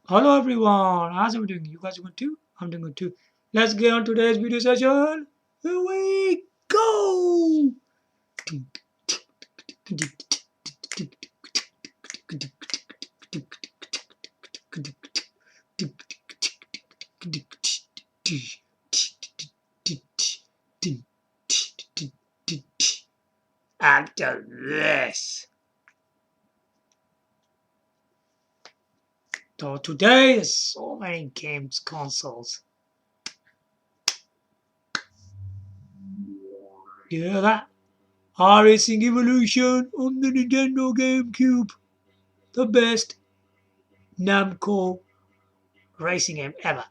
Hello everyone, how's everyone doing? You guys are good too? I'm doing good too. Let's get on today's video session. Here we go! After this. So today there's so many games consoles. You hear that? Racing Evolution on the Nintendo GameCube. The best Namco racing game ever.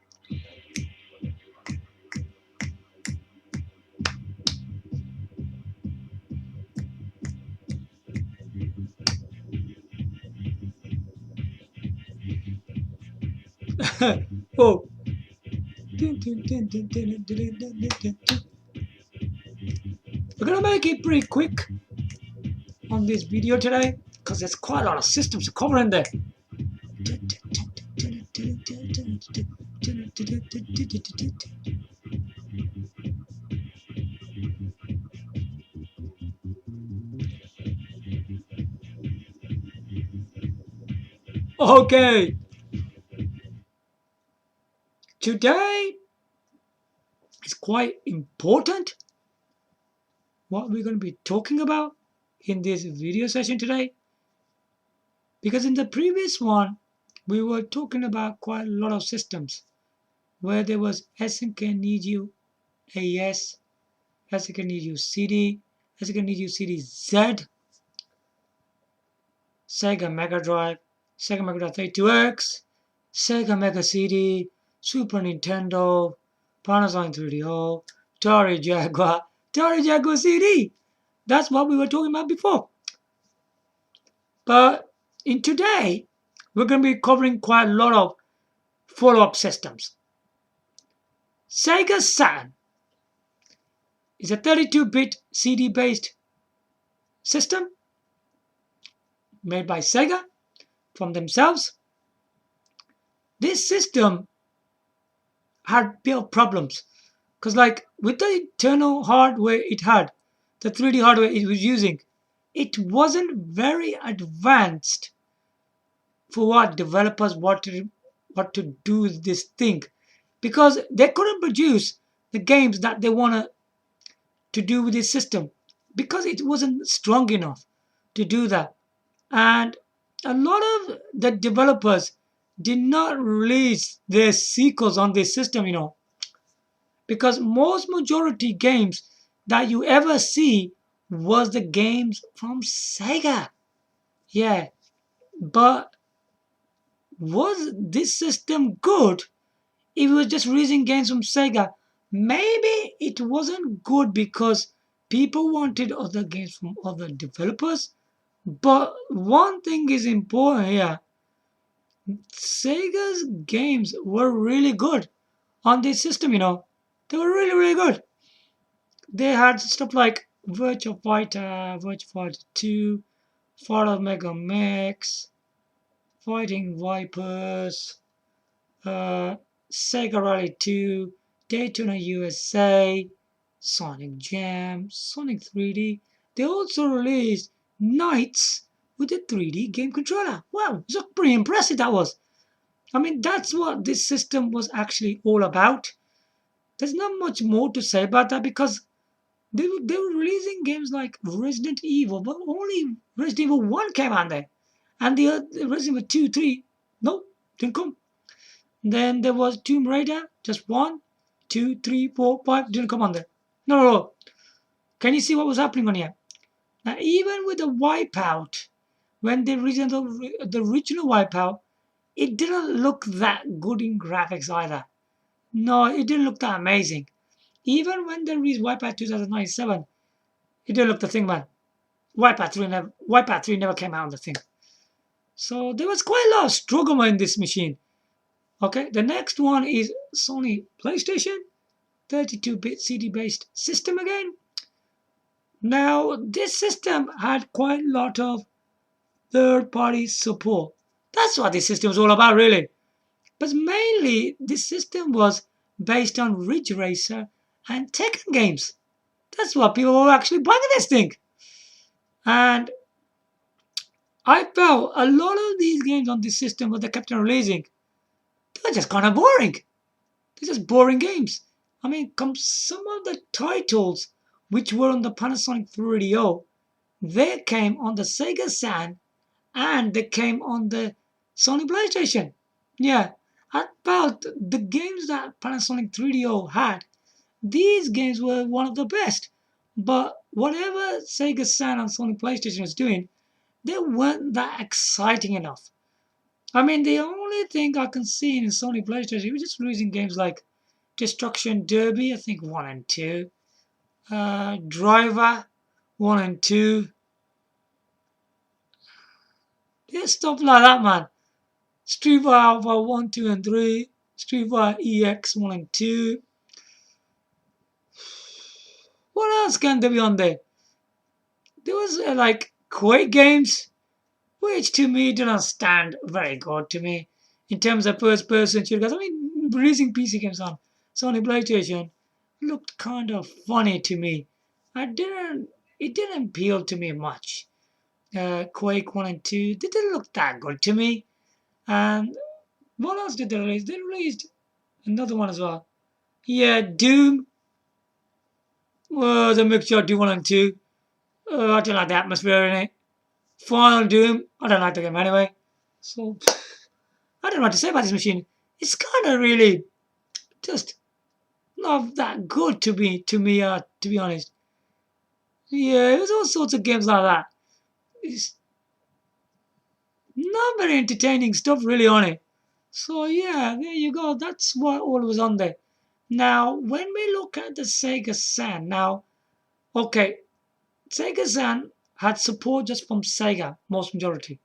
Oh. We're gonna make it pretty quick on this video today because there's quite a lot of systems to cover in there. Okay, today is quite important what we're going to be talking about in this video session today, because in the previous one we were talking about quite a lot of systems where there was SNK Need You AES, SNK Need You CD, SNK Need You CD Z, Sega Mega Drive, Sega Mega Drive 32X, Sega Mega CD, Super Nintendo, Panasonic 3DO, Atari Jaguar CD. That's what we were talking about before. But in today, we're going to be covering quite a lot of follow-up systems. Sega Saturn is a 32-bit CD-based system made by Sega from themselves. This system had built problems because, like, with the internal hardware it had, the 3D hardware it was using, it wasn't very advanced for what developers wanted to do with this thing, because they couldn't produce the games that they wanted to do with this system because it wasn't strong enough to do that. And a lot of the developers did not release their sequels on this system, because most majority games that you ever see was the games from Sega. Yeah, but was this system good if it was just releasing games from Sega? Maybe it wasn't good because people wanted other games from other developers. But one thing is important here. Sega's games were really good on this system, They were really, really good. They had stuff like Virtua Fighter, Virtua Fighter 2, Fighter Mega Mix, Fighting Vipers, Sega Rally 2, Daytona USA, Sonic Jam, Sonic 3D. They also released Knights with a 3D game controller. Wow, it's pretty impressive that was. I mean, that's what this system was actually all about. There's not much more to say about that because they were releasing games like Resident Evil, but only Resident Evil 1 came out there. And the Resident Evil 2, 3, nope, didn't come. Then there was Tomb Raider, just 1, 2, 3, 4, 5, didn't come on there. No. Can you see what was happening on here? Now, even with the Wipeout, when they released the original Wipeout, it didn't look that good in graphics either. No, it didn't look that amazing. Even when they released Wipeout 2097, it didn't look the thing, man. Wipeout 3 never came out on the thing. So there was quite a lot of struggle in this machine. Okay, the next one is Sony PlayStation, 32-bit CD-based system again. Now, this system had quite a lot of third-party support. That's what this system is all about, really. But mainly, this system was based on Ridge Racer and Tekken games. That's what people were actually buying this thing. And I felt a lot of these games on this system, what they kept on releasing, they're just kind of boring. They're just boring games. I mean, some of the titles which were on the Panasonic 3DO, they came on the Sega Saturn and they came on the Sony PlayStation. Yeah, I felt the games that Panasonic 3DO had, these games were one of the best. But whatever Sega Saturn and Sony PlayStation was doing, they weren't that exciting enough. I mean, the only thing I can see in Sony PlayStation was just releasing games like Destruction Derby, I think 1 and 2, Driver 1 and 2, yeah, stuff like that, man. Street Fighter Alpha 1, 2, and 3, Street Fighter EX 1 and 2. What else can there be on there? There was like Quake games, which to me do not stand very good to me in terms of first person shooters. I mean, releasing PC games on Sony PlayStation looked kind of funny to me. It didn't appeal to me much. Quake 1 and 2, they didn't look that good to me. And what else did they release? They released another one as well. Yeah, Doom was a mixture of Doom 1 and 2. I don't like the atmosphere in it. Final Doom, I don't like the game anyway. So, I don't know what to say about this machine. It's kind of really just not that good to be honest. Yeah, there's all sorts of games like that. It's not very entertaining stuff really on it. So yeah, there you go. That's what all was on there. Now, when we look at the Sega Saturn, okay, Sega Saturn had support just from Sega, most majority.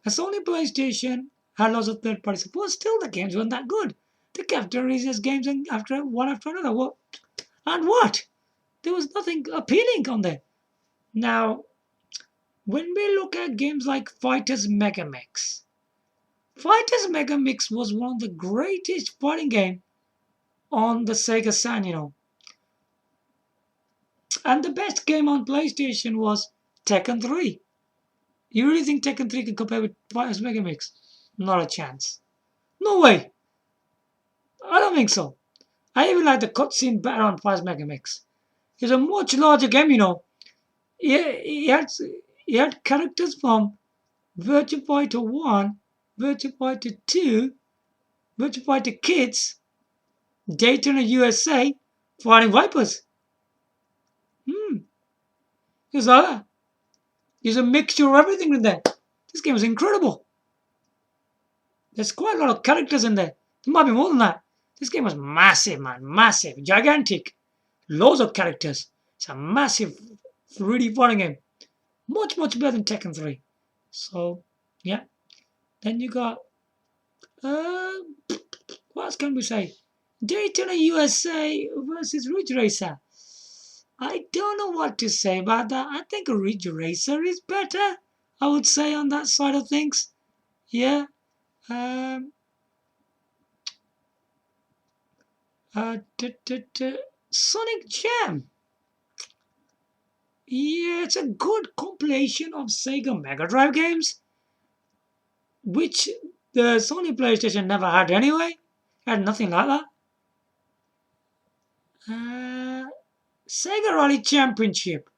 A Sony PlayStation had lots of third-party support. Still, the games weren't that good. They kept releasing games after one after another. What? There was nothing appealing on there. Now, when we look at games like Fighters Megamix, Fighters Megamix was one of the greatest fighting games on the Sega Saturn, And the best game on PlayStation was Tekken 3. You really think Tekken 3 can compare with Fighters Megamix? Not a chance. No way. I don't think so. I even like the cutscene better on Fighters Megamix. It's a much larger game. He had characters from Virtua Fighter 1, Virtua Fighter 2, Virtua Fighter Kids, Daytona USA, fighting Vipers. There's a mixture of everything in there. This game is incredible. There's quite a lot of characters in there. There might be more than that. This game was massive, man. Massive. Gigantic. Loads of characters. It's a massive 3D fighting game. Much, much better than Tekken 3. So, yeah. Then you got... what else can we say? Daytona USA versus Ridge Racer. I don't know what to say about that. I think Ridge Racer is better, I would say, on that side of things. Yeah. Sonic Jam. Yeah, it's a good compilation of Sega Mega Drive games, which the Sony PlayStation never had anyway. Had nothing like that. Sega Rally Championship.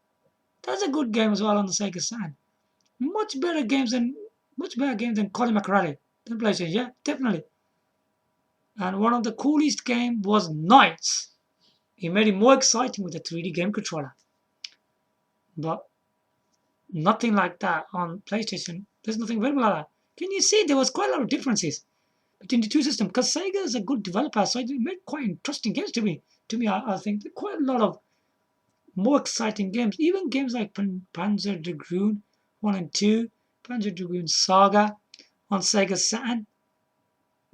That's a good game as well on the Sega Saturn. Much better games than Colin McRae than PlayStation. Yeah, definitely. And one of the coolest game was Knights. He made it more exciting with a 3D game controller. But nothing like that on PlayStation. There's nothing available like that. Can you see there was quite a lot of differences between the two systems? Because Sega is a good developer, so it made quite interesting games to me. I think there quite a lot of more exciting games. Even games like Panzer Dragoon 1 and 2, Panzer Dragoon Saga on Sega Saturn.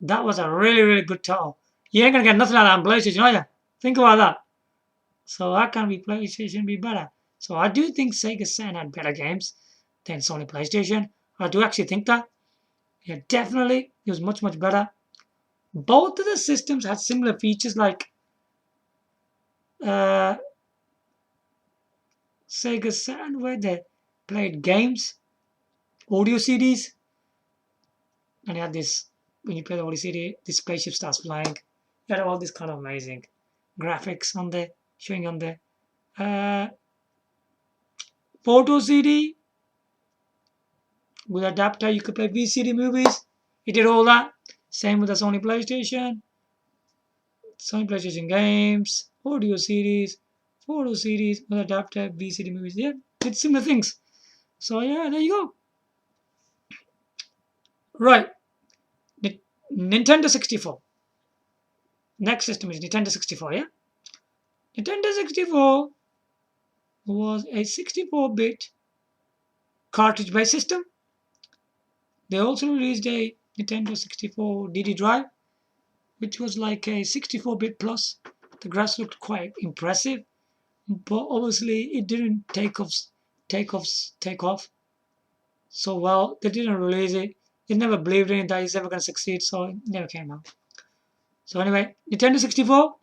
That was a really, really good title. You ain't gonna get nothing like that on PlayStation, are you? Think about that. So how can PlayStation be better? So I do think Sega Saturn had better games than Sony PlayStation. I do actually think that. Yeah, definitely. It was much, much better. Both of the systems had similar features like uh, Sega Saturn, where they played games, audio CDs, and you had this, when you play the audio CD, this spaceship starts flying. You had all this kind of amazing graphics on there, showing on there. Uh, Photo CD with adapter, you could play VCD movies. It did all that. Same with the Sony PlayStation games, audio CDs, photo CDs with adapter, VCD movies. Yeah, did similar things. So yeah, there you go. Right, Nintendo 64. Next system is Nintendo 64. Yeah, Nintendo 64 was a 64-bit cartridge-based system. They also released a Nintendo 64 DD drive, which was like a 64-bit plus. The graphics looked quite impressive, but obviously it didn't take off so well. They didn't release it. They never believed in it that it's ever going to succeed, so it never came out. So anyway, Nintendo 64,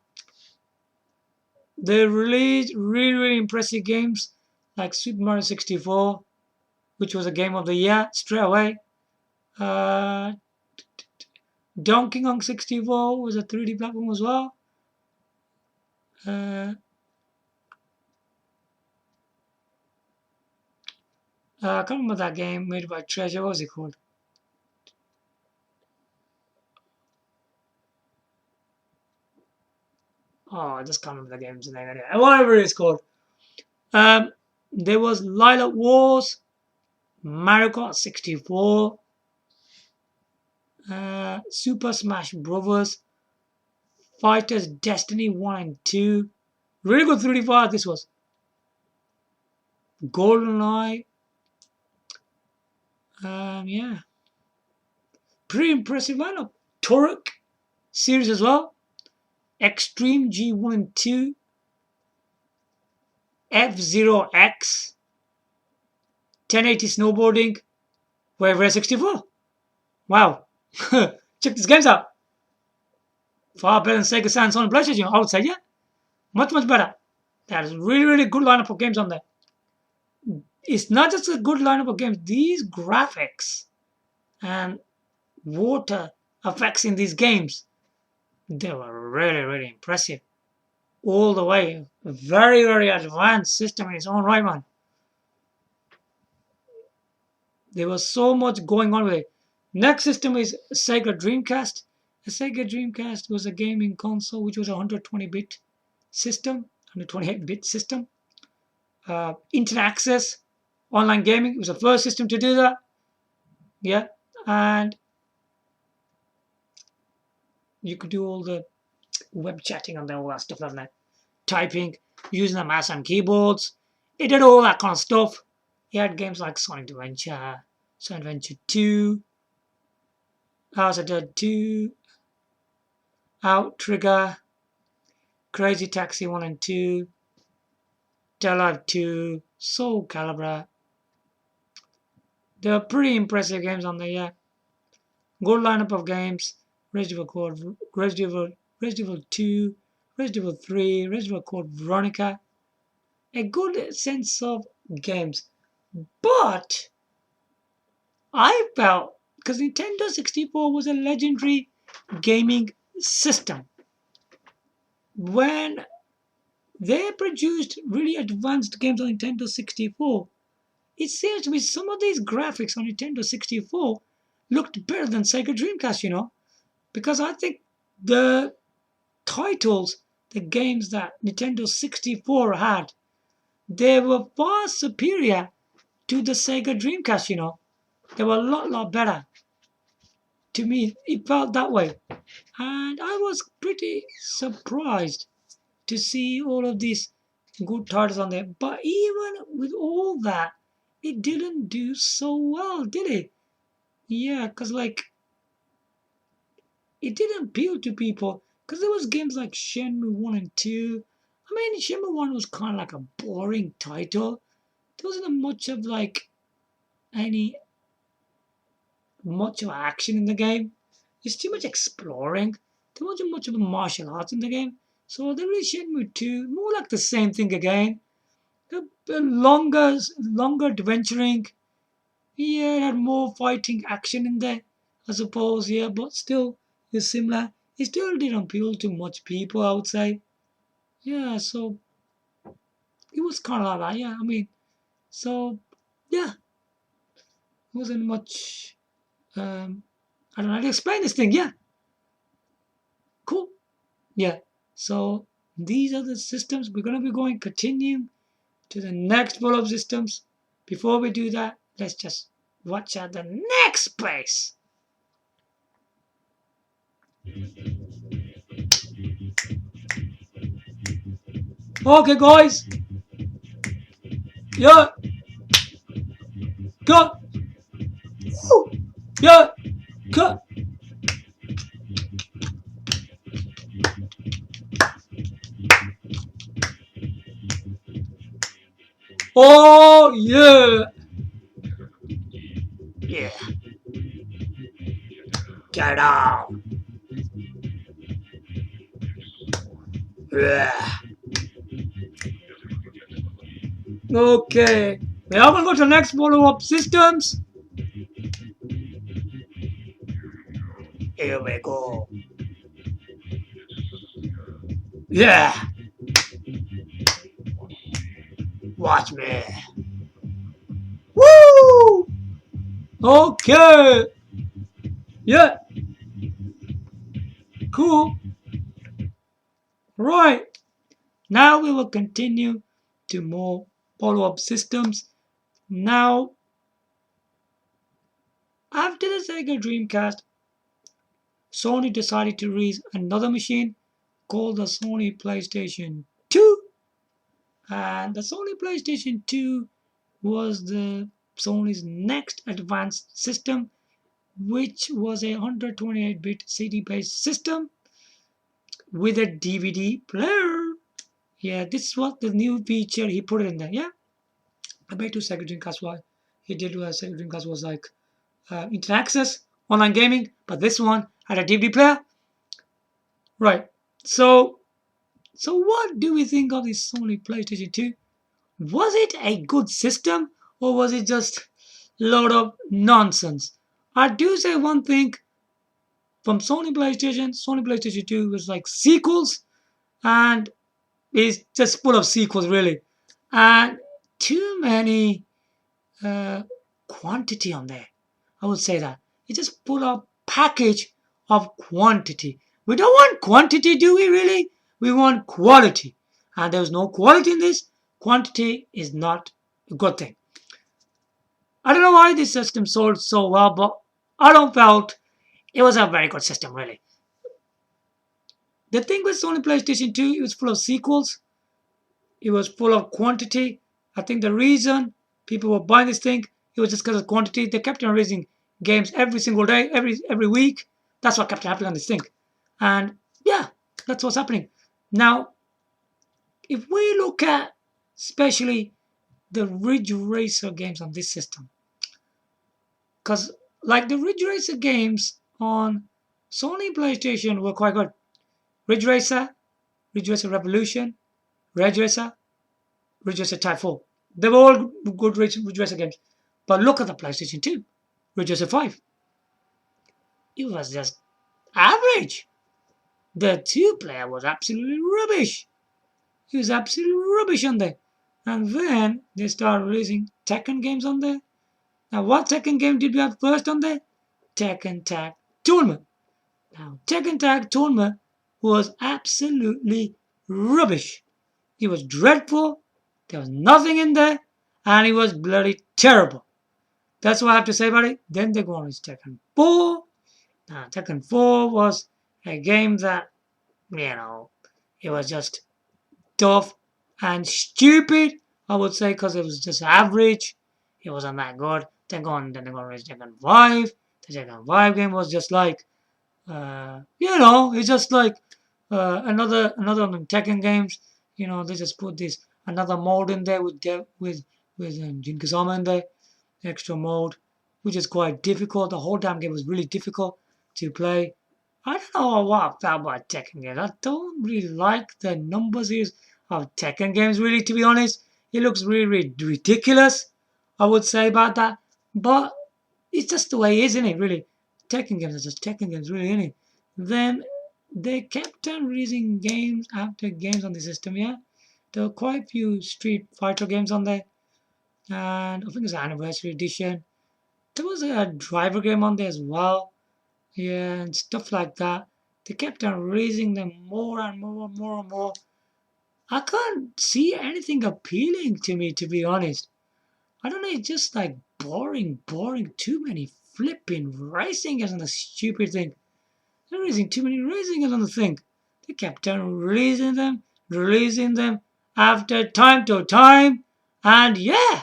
they released really, really impressive games like Super Mario 64, which was a game of the year straight away. Uh, Donkey Kong 64 was a 3D platform as well. I can't remember that game made by Treasure. What was it called? Oh, I just can't remember the game's name anyway. Whatever it's called. Um, there was Lilac Wars, Mario Kart 64, Super Smash Bros. Fighters Destiny 1 and 2. Really good 3D this was. GoldenEye. Yeah. Pretty impressive lineup. Turok series as well. Extreme G1 and 2. F-Zero X. 1080 snowboarding. Wave 64. Wow. Check these games out. Far better than Sega Saturn, Sony PlayStation, I would say, yeah. Much, much better. That is really, really good lineup of games on there. It's not just a good lineup of games. These graphics and water effects in these games, they were really, really impressive. All the way. A very, very advanced system in its own right, man. There was so much going on with it. Next system is Sega Dreamcast. The Sega Dreamcast was a gaming console which was a 120-bit system, 128-bit system. Internet access, online gaming. It was the first system to do that. Yeah, and you could do all the web chatting on there, all that stuff like that. Typing, using the mouse and keyboards. It did all that kind of stuff. It had games like Sonic Adventure, Sonic Adventure 2, House of Dead 2, Outrigger, Crazy Taxi 1 and 2, Life 2, Soul Calibur. They were pretty impressive games on there, yeah. Good lineup of games. Resident Evil Code, Resident Evil 2, Resident Evil 3, Resident Evil Code Veronica. A good sense of games. But I felt, because Nintendo 64 was a legendary gaming system, when they produced really advanced games on Nintendo 64, it seems to me some of these graphics on Nintendo 64 looked better than Sega Dreamcast, because I think the titles, the games that Nintendo 64 had, they were far superior to the Sega Dreamcast, They were a lot better. To me, it felt that way. And I was pretty surprised to see all of these good titles on there. But even with all that, it didn't do so well, did it? Yeah, because it didn't appeal to people. Because there was games like Shenmue 1 and 2. I mean, Shenmue 1 was kind of like a boring title. There wasn't much of any much of action in the game. It's too much exploring, too much of the martial arts in the game. So there is Shenmue 2, more like the same thing again. The longer adventuring. Yeah, it had more fighting action in there, I suppose. Yeah, but still, it's similar. It still didn't appeal to much people, I would say. Yeah, so it was kind of like that. Yeah, I mean, so yeah, wasn't much. I don't know how to explain this thing. Yeah, cool. Yeah, so these are the systems we're gonna be going continuing to the next follow-up systems. Before we do that, let's just watch out the next space. Okay, guys. Yeah, go. Woo. Yeah, go. Oh yeah. Yeah. Get out. Yeah. Okay. Now we're going to go to the next follow-up systems. Here we go. Yeah. Watch me. Woo! Okay. Yeah. Cool. Right. Now we will continue to more follow-up systems. Now, after the Sega Dreamcast, Sony decided to release another machine called the Sony PlayStation 2. And the Sony PlayStation 2 was the Sony's next advanced system, which was a 128-bit CD-based system with a DVD player. Yeah, this was the new feature. He put it in there. Yeah, I bet to Sega Dreamcast was he did Sega Dreamcast was like internet access, online gaming, but this one had a DVD player. Right. So, what do we think of this Sony PlayStation 2? Was it a good system or was it just a load of nonsense? I do say one thing from Sony PlayStation 2 was like sequels and it's just full of sequels really. And too many uh, quantity on there. I would say that. It's just full of package of quantity. We don't want quantity, do we really? We want quality. And there's no quality in this. Quantity is not a good thing. I don't know why this system sold so well, but I don't felt it was a very good system, really. The thing with Sony PlayStation 2, it was full of sequels. It was full of quantity. I think the reason people were buying this thing, it was just because of quantity. They kept on releasing games every single day, every week. That's what kept happening on this thing. And yeah, that's what's happening. Now, if we look at especially the Ridge Racer games on this system, because like the Ridge Racer games on Sony PlayStation were quite good. Ridge Racer, Ridge Racer Revolution, Ridge Racer, Ridge Racer Type 4. They were all good Ridge Racer games. But look at the PlayStation 2, Ridge Racer 5. It was just average. The two-player was absolutely rubbish. It was absolutely rubbish on there. And then they started releasing Tekken games on there. Now, what Tekken game did we have first on there? Tekken Tag Tournament. Now, Tekken Tag Tournament was absolutely rubbish. It was dreadful. There was nothing in there. And it was bloody terrible. That's what I have to say about it. Then they go on to Tekken 4. Now, Tekken 4 was a game that, it was just tough and stupid, I would say, because it was just average. It wasn't that good. Then they go on to Tekken 5. The Tekken 5 game was just like, it's just like another one of the Tekken games. They just put this another mode in there with Jin Kazama in there, extra mode, which is quite difficult. The whole damn game was really difficult to play. I don't know what I felt about Tekken games. I don't really like the number series of Tekken games, really, to be honest. It looks really, really ridiculous, I would say about that. But it's just the way it is, isn't it, really? Tekken games are just Tekken games, really, isn't it? Then they kept on releasing games after games on the system, yeah? There were quite a few Street Fighter games on there. And I think it's an anniversary edition. There was a driver game on there as well. Yeah, and stuff like that. They kept on raising them more and more and more and more. I can't see anything appealing to me, to be honest. I don't know, it's just like boring, boring. Too many flipping racing games on the stupid thing. They're raising too many racing games on the thing. They kept on releasing them after time to time. And yeah,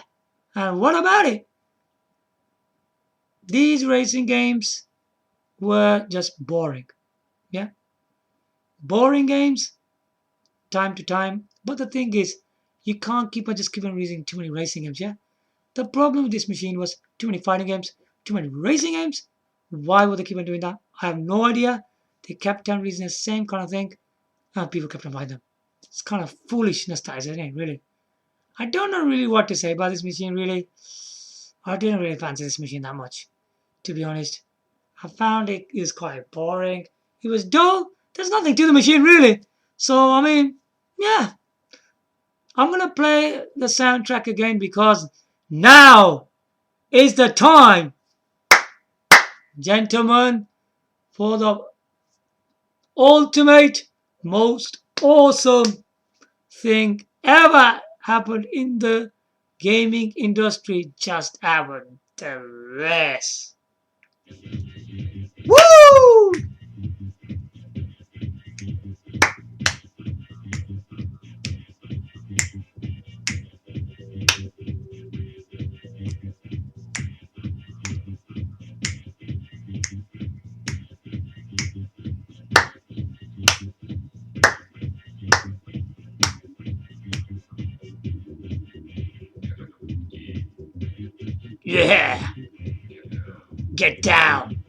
and what about it? These racing games were just boring. Yeah, boring games, time to time. But the thing is, you can't keep on releasing too many racing games. Yeah, the problem with this machine was too many fighting games, too many racing games. Why would they keep on doing that? I have no idea. They kept on releasing the same kind of thing, and people kept on buying them. It's kind of foolishness, isn't it? Really, I don't know really what to say about this machine. Really, I didn't really fancy this machine that much, to be honest. I found it is quite boring. It was dull. There's nothing to the machine really. So I mean, yeah, I'm gonna play the soundtrack again because now is the time, gentlemen, for the ultimate, most awesome thing ever happened in the gaming industry. Just happened. The rest. Woo! Yeah! Get down!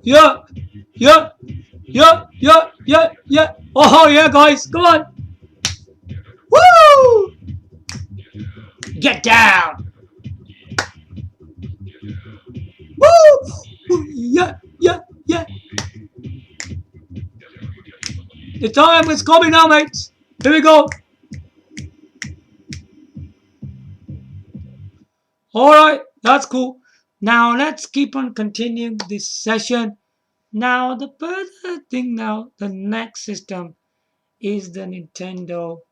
Yeah! Yeah! Yeah! Yeah! Yeah! Yeah! Oh yeah, guys! Come on! Woo! Get down! Woo! Yeah! Yeah! Yeah! The time is coming now, mates! Here we go! Alright, that's cool. Now let's keep on continuing this session. Now the further thing now, the next system is the Nintendo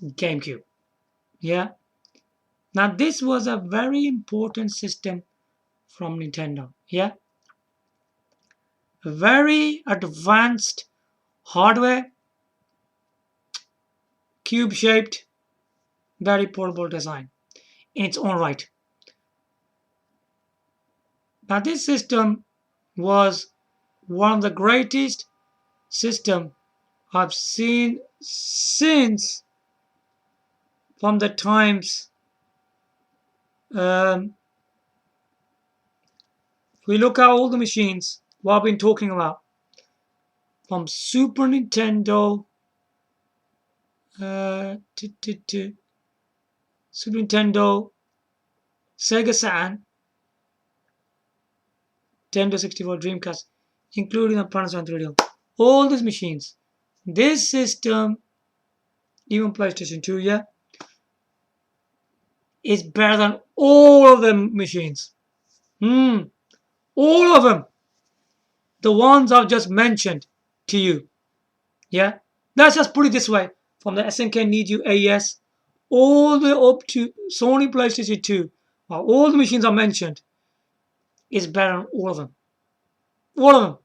GameCube. Yeah. Now this was a very important system from Nintendo. Yeah. Very advanced hardware, cube shaped, very portable design in its own right. Now this system was one of the greatest system I've seen since from the times we look at all the machines what I've been talking about from Super Nintendo Super Nintendo, Sega Saturn, Nintendo 64, Dreamcast, including the Panasonic Radio. All these machines. This system, even PlayStation 2, yeah, is better than all of the machines. All of them. The ones I've just mentioned to you. Yeah? Let's just put it this way. From the SNK Need You AES all the way up to Sony PlayStation 2, all the machines I mentioned is better than all of them. All of them.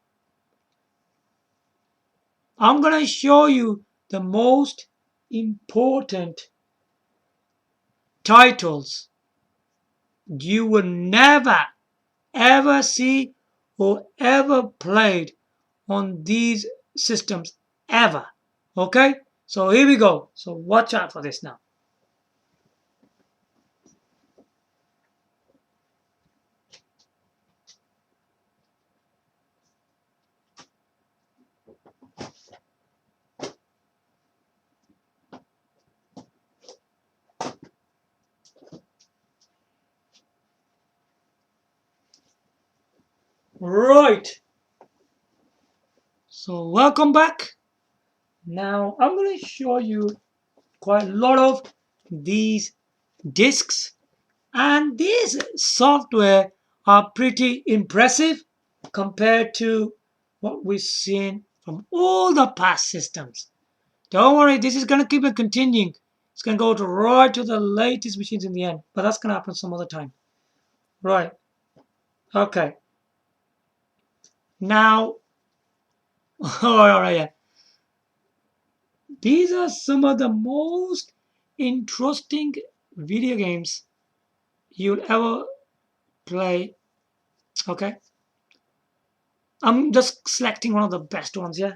I'm going to show you the most important titles you will never ever see or ever played on these systems ever. Okay? So here we go. So watch out for this now. Right. So welcome back. Now I'm going to show you quite a lot of these discs, and these software are pretty impressive compared to what we've seen from all the past systems. Don't worry, this is going to keep on continuing. It's going to go to right to the latest machines in the end, but that's going to happen some other time. Right. Okay. Now, all right, yeah. These are some of the most interesting video games you'll ever play. Okay. I'm just selecting one of the best ones, yeah.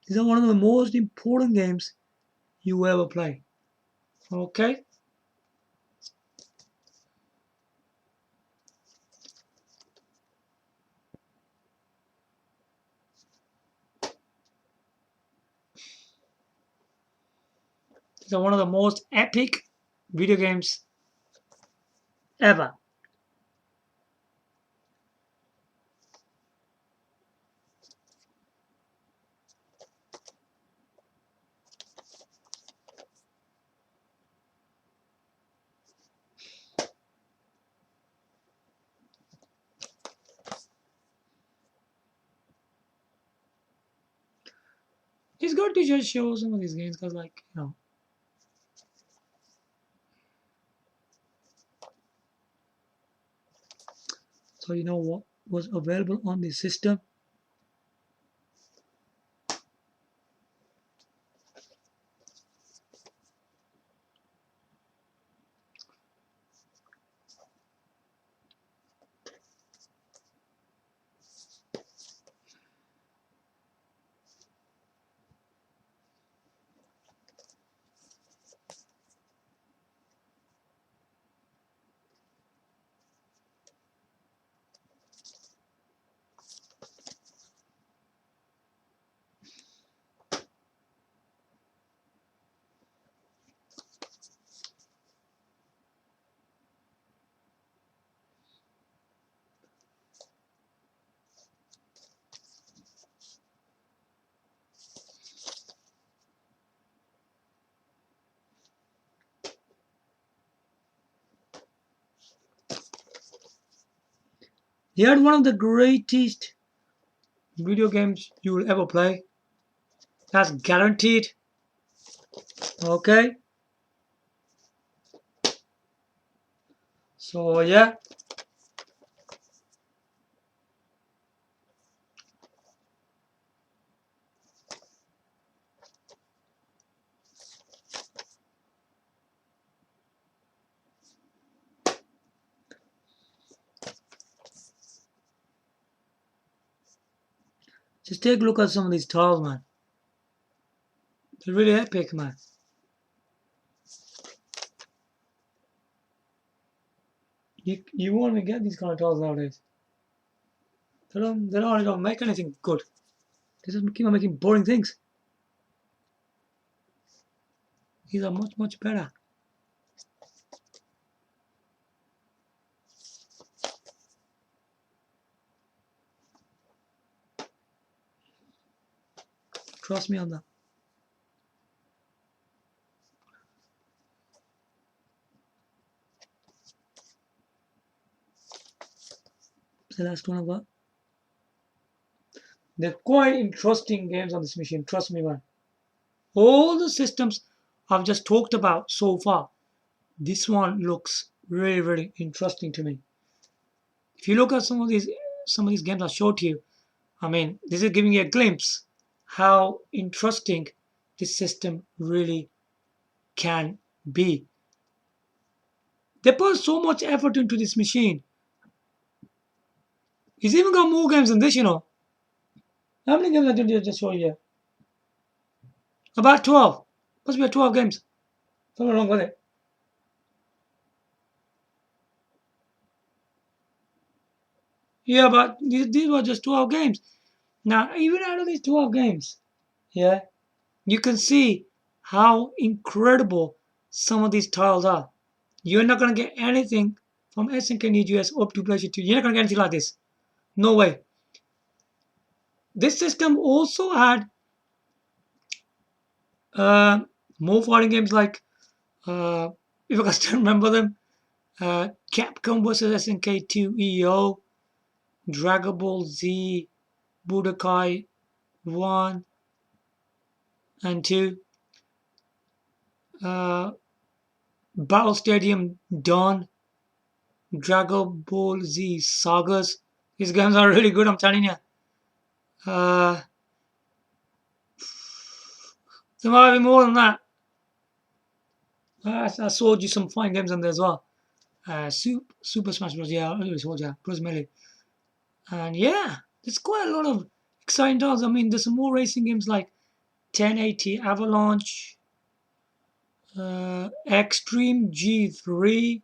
These are one of the most important games you ever play. Okay. These are one of the most epic video games ever. It's good to just show some of these games because, so you know what was available on the system. They are one of the greatest video games you will ever play. That's guaranteed. Okay. So yeah, just take a look at some of these tiles, man. They're really epic, man. You won't even get these kind of tiles nowadays. They don't make anything good. They just keep on making boring things. These are much, much better. Trust me on that. It's the last one I've got. They're quite interesting games on this machine. Trust me, man. All the systems I've just talked about so far, this one looks really, really interesting to me. If you look at some of these games I showed you, I mean, this is giving you a glimpse how interesting this system really can be. They put so much effort into this machine. It's even got more games than this, you know. How many games did I just show you? About 12. Must be 12 games. Something wrong with it. Yeah, but these were just 12 games. Now, even out of these 12 games, yeah, you can see how incredible some of these titles are. You're not going to get anything from SNK New US up to PlayStation 2. You're not going to get anything like this. No way. This system also had uh, more fighting games like, if I can still remember them, Capcom vs SNK 2 EO, Dragon Ball Z, Budokai 1 and 2, uh, Battle Stadium Dawn, Dragon Ball Z Sagas. These games are really good, I'm telling you. Uh, there might be more than that. I showed you some fine games on there as well. Super Smash Bros. Yeah, I already told you. Bros Melee. And yeah, there's quite a lot of exciting titles. I mean, there's some more racing games like 1080 Avalanche, Extreme G3,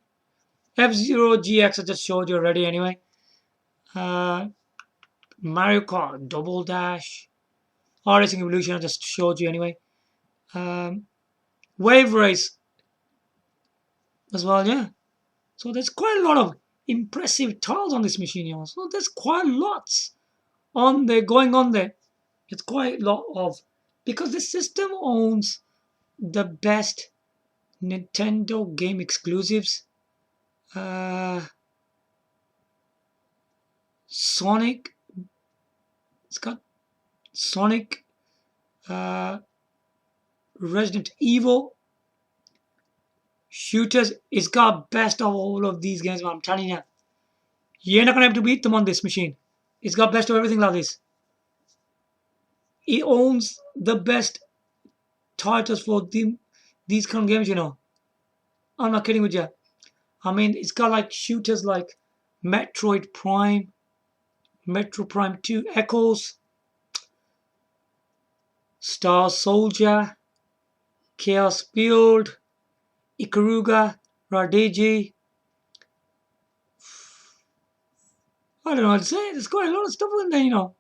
F-Zero GX I just showed you already anyway. Mario Kart Double Dash, Racing Evolution I just showed you anyway. Wave Race as well, yeah. So there's quite a lot of impressive titles on this machine, you know. So there's quite lots on there going on there. It's quite a lot of, because the system owns the best Nintendo game exclusives. Sonic. It's got Sonic, Resident Evil, shooters. It's got best of all of these games, man. I'm telling you. You're not going to have to beat them on this machine. It's got best of everything like this. It owns the best titles for these kind of games, you know. I'm not kidding with you. I mean, it's got like shooters like Metroid Prime, Metro Prime 2 Echoes, Star Soldier, Chaos Build, Ikaruga, Radeji. I don't know what to say. There's quite a lot of stuff in there, you know.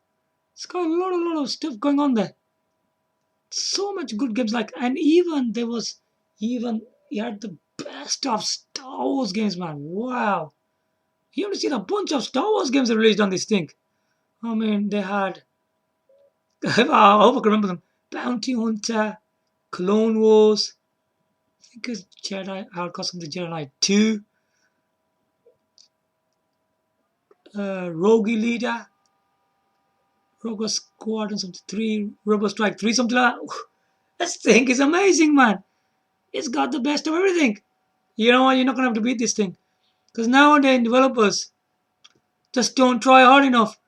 It's got a lot of stuff going on there. So much good games, like, and even there was even you had the best of Star Wars games, man. Wow. You haven't seen a bunch of Star Wars games released on this thing. I mean, they had I hope I can remember them. Bounty Hunter, Clone Wars, I think it's Jedi Outcast of the Jedi Knight 2, Rogue Leader, Rogue Squadron something 3, Robo Strike 3, something like that. This thing is amazing, man. It's got the best of everything. You know what? You're not going to have to beat this thing. Because nowadays developers just don't try hard enough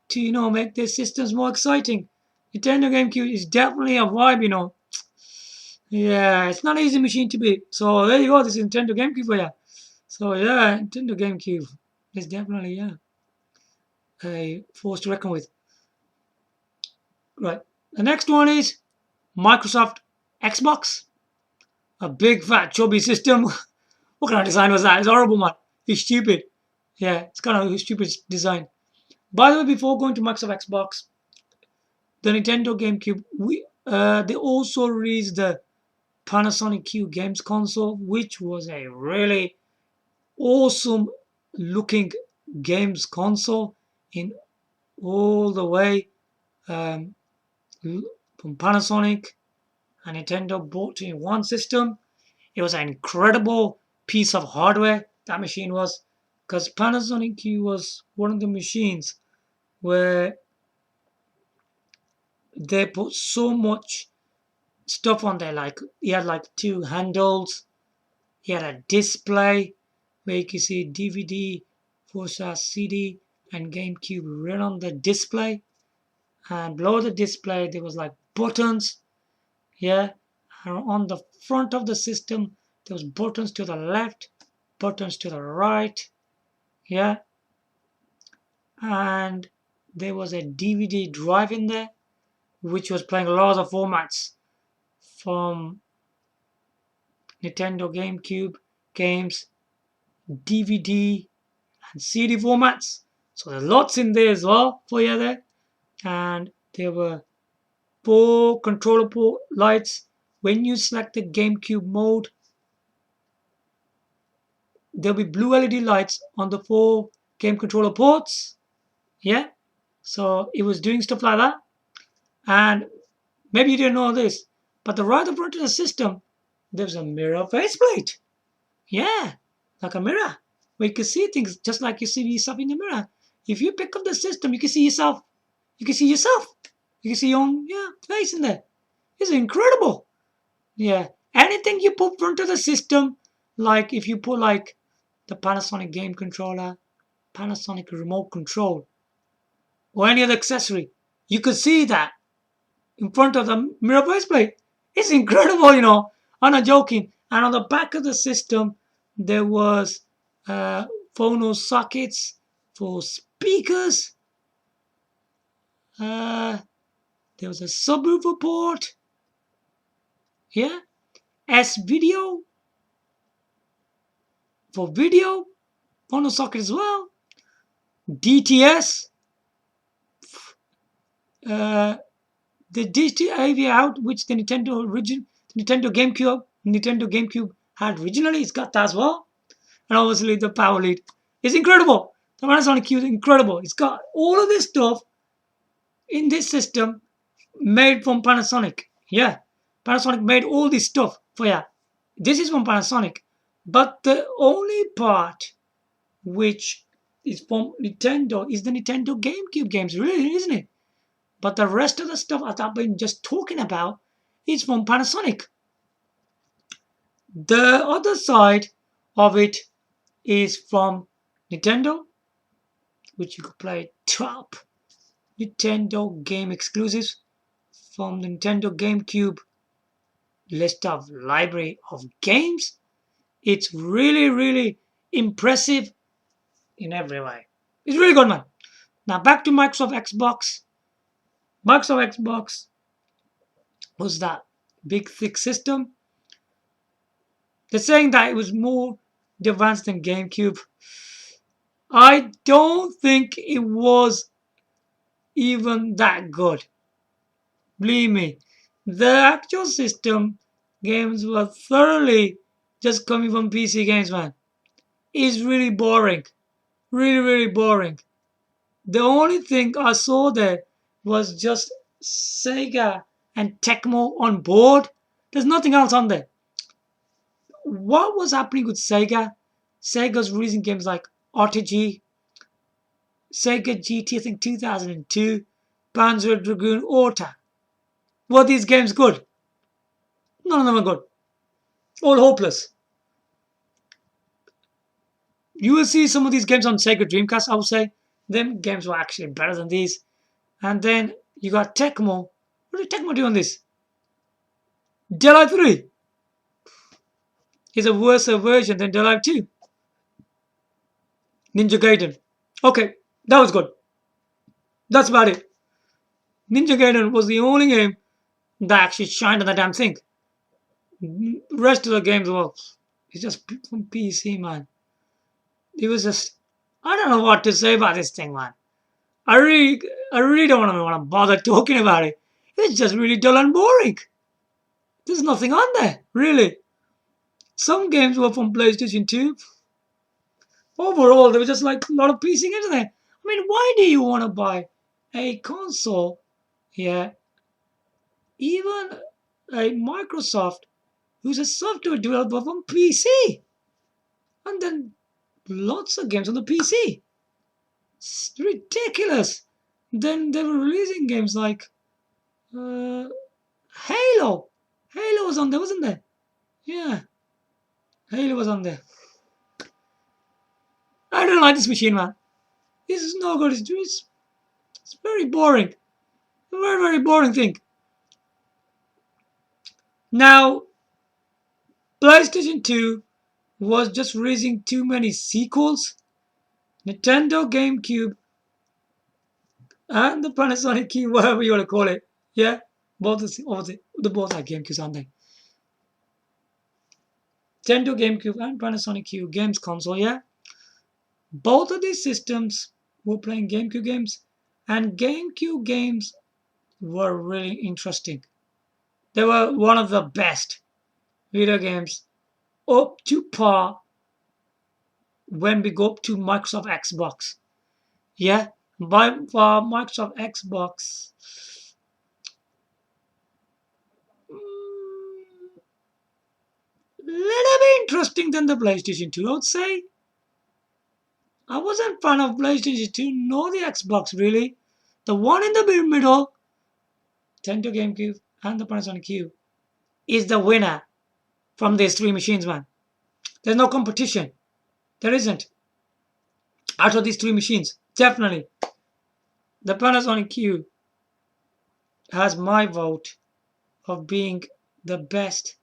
to, you know, make their systems more exciting. Nintendo GameCube is definitely a vibe, you know. Yeah, it's not an easy machine to beat. So there you go. This is Nintendo GameCube for you. So yeah, Nintendo GameCube is definitely, yeah, a force to reckon with. Right. The next one is Microsoft Xbox. A big fat chubby system. What kind of design was that? It's horrible, man. It's stupid. Yeah, it's kind of a stupid design. By the way, before going to Microsoft Xbox, the Nintendo GameCube, they also released the Panasonic Q games console, which was a really awesome looking games console in all the way from Panasonic and Nintendo bought in one system. It was an incredible piece of hardware, that machine was, because Panasonic Q was one of the machines where they put so much stuff on there. Like, you had like 2 handles, you had a display where you could see DVD, 4-star CD, and GameCube right on the display. And below the display, there was like buttons. Yeah, and on the front of the system, there was buttons to the left, buttons to the right. Yeah. And there was a DVD drive in there, which was playing lots of formats from Nintendo GameCube games, DVD, and CD formats. So there's lots in there as well for you there. And there were 4 controllable lights. When you select the GameCube mode, there'll be blue LED lights on the 4 game controller ports. Yeah. So it was doing stuff like that. And maybe you didn't know this, but the right front of the system, there's a mirror faceplate. Yeah, like a mirror. Where you can see things just like you see yourself in the mirror. If you pick up the system, you can see yourself. You can see yourself. You can see your own face in there. It's incredible. Yeah. Anything you put front of the system, like if you put like the Panasonic game controller, Panasonic remote control, or any other accessory, you could see that in front of the mirror faceplate. It's incredible, I'm not joking. And on the back of the system, there was phono sockets for speakers. There was a subwoofer port. Yeah. S video for video. Phono socket as well. DTS. The digital AV out, which the Nintendo GameCube had originally, it's got that as well. And obviously the power lead is incredible. The Panasonic Q is incredible. It's got all of this stuff in this system made from Panasonic. Yeah, Panasonic made all this stuff for you. This is from Panasonic, but the only part which is from Nintendo is the Nintendo GameCube games, really, isn't it? But the rest of the stuff I've been just talking about is from Panasonic. The other side of it is from Nintendo, which you could play top Nintendo game exclusives from the Nintendo GameCube list of library of games. It's really, really impressive in every way. It's really good, man. Now back to Microsoft Xbox. Microsoft Xbox was that big, thick system. They're saying that it was more advanced than GameCube. I don't think it was even that good. Believe me, the actual system games were thoroughly just coming from PC games, man. It's really boring. Really, really boring. The only thing I saw there was just Sega and Tecmo on board. There's nothing else on there. What was happening with Sega? Sega's releasing games like RTG, Sega GT, I think 2002, Panzer Dragoon Orta. Were these games good? None of them are good. All hopeless. You will see some of these games on Sega Dreamcast, I would say. Them games were actually better than these. And then you got Tecmo. What did Tecmo do on this? Dead Alive 3 is a worse version than Dead Alive 2. Ninja Gaiden. Okay, that was good. That's about it. Ninja Gaiden was the only game that actually shined on the damn thing. The rest of the games were, it's just from PC, man. It was just, I don't know what to say about this thing, man. I really don't want to bother talking about it. It's just really dull and boring. There's nothing on there, really. Some games were from PlayStation 2. Overall, there was just like a lot of PC games there. I mean, why do you want to buy a console? Yeah. Even a Microsoft, who's a software developer from PC. And then lots of games on the PC. It's ridiculous. Then they were releasing games like Halo. Halo was on there, wasn't there? Yeah. Halo was on there. I don't like this machine, man. This is no good. It's very boring. A very, very boring thing. Now, PlayStation 2 was just releasing too many sequels. Nintendo GameCube and the Panasonic Q, whatever you want to call it. Yeah, both obviously the both are GameCubes, aren't they? Nintendo GameCube and Panasonic Q games console. Yeah, both of these systems were playing GameCube games, and GameCube games were really interesting. They were one of the best video games up to par when we go up to Microsoft Xbox. Yeah, by far Microsoft Xbox. Little bit interesting than the PlayStation 2, I would say. I wasn't fan of PlayStation 2 nor the Xbox really. The one in the middle, Nintendo GameCube and the Panasonic Q, is the winner from these three machines, man. There's no competition. There isn't. Out of these three machines, definitely the Panasonic Q has my vote of being the best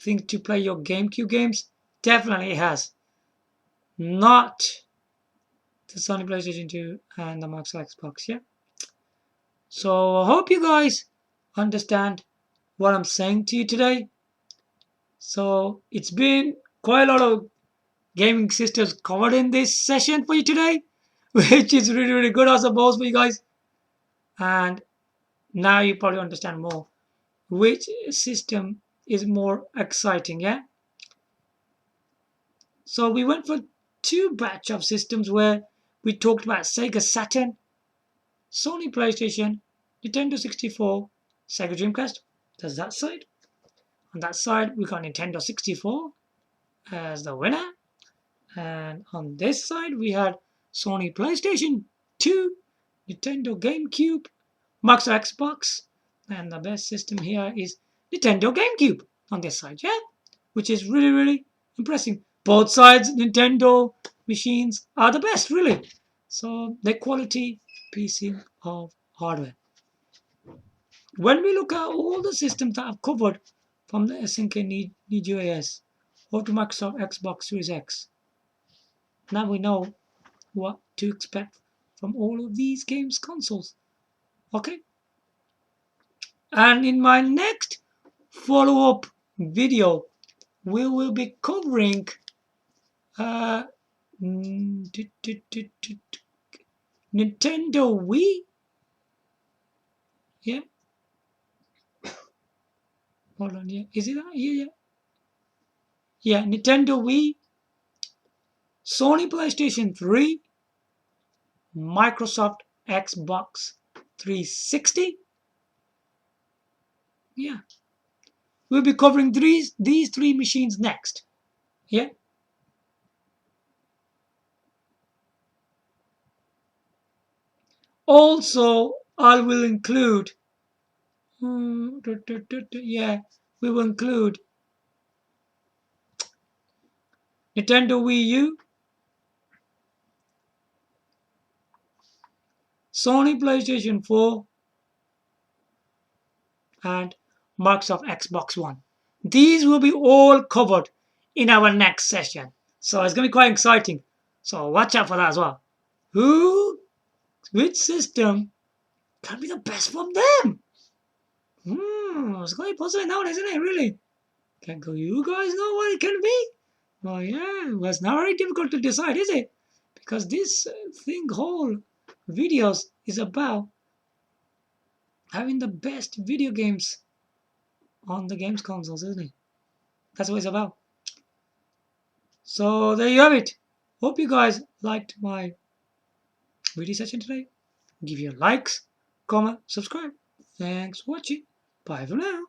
thing to play your GameCube games. Definitely it has. Not the Sony PlayStation 2 and the Microsoft Xbox, yeah? So I hope you guys understand what I'm saying to you today. So it's been quite a lot of gaming systems covered in this session for you today, which is really, really good, I suppose, for you guys. And now you probably understand more which system is more exciting, yeah? So we went for two batch of systems where we talked about Sega Saturn, Sony PlayStation, Nintendo 64, Sega Dreamcast. That's that side. On that side, we got Nintendo 64 as the winner. And on this side, we had Sony PlayStation 2, Nintendo GameCube, Microsoft Xbox, and the best system here is Nintendo GameCube on this side, yeah? Which is really, really impressive. Both sides, Nintendo machines are the best, really. So, the quality piece of hardware. When we look at all the systems that I've covered from the SNK NeoGAS over to Microsoft Xbox Series X, now we know what to expect from all of these games consoles. Okay? And in my next follow-up video, we will be covering Nintendo Wii. Yeah. Hold on, yeah. Is it that? Yeah. Yeah, Nintendo Wii, Sony PlayStation 3, Microsoft Xbox 360. Yeah. We'll be covering these three machines next. Yeah. Also, I will include, yeah, we will include Nintendo Wii U, Sony PlayStation 4, and Microsoft Xbox One. These will be all covered in our next session. So it's going to be quite exciting. So watch out for that as well. Which system can be the best from them? It's quite possible now, isn't it? Really? Can you guys know what it can be? Oh yeah, it was not very difficult to decide, is it? Because this whole videos is about having the best video games on the games consoles, isn't it? That's what it's about. So there you have it. Hope you guys liked my video session today. Give your likes, comment, subscribe. Thanks for watching. Bye for now.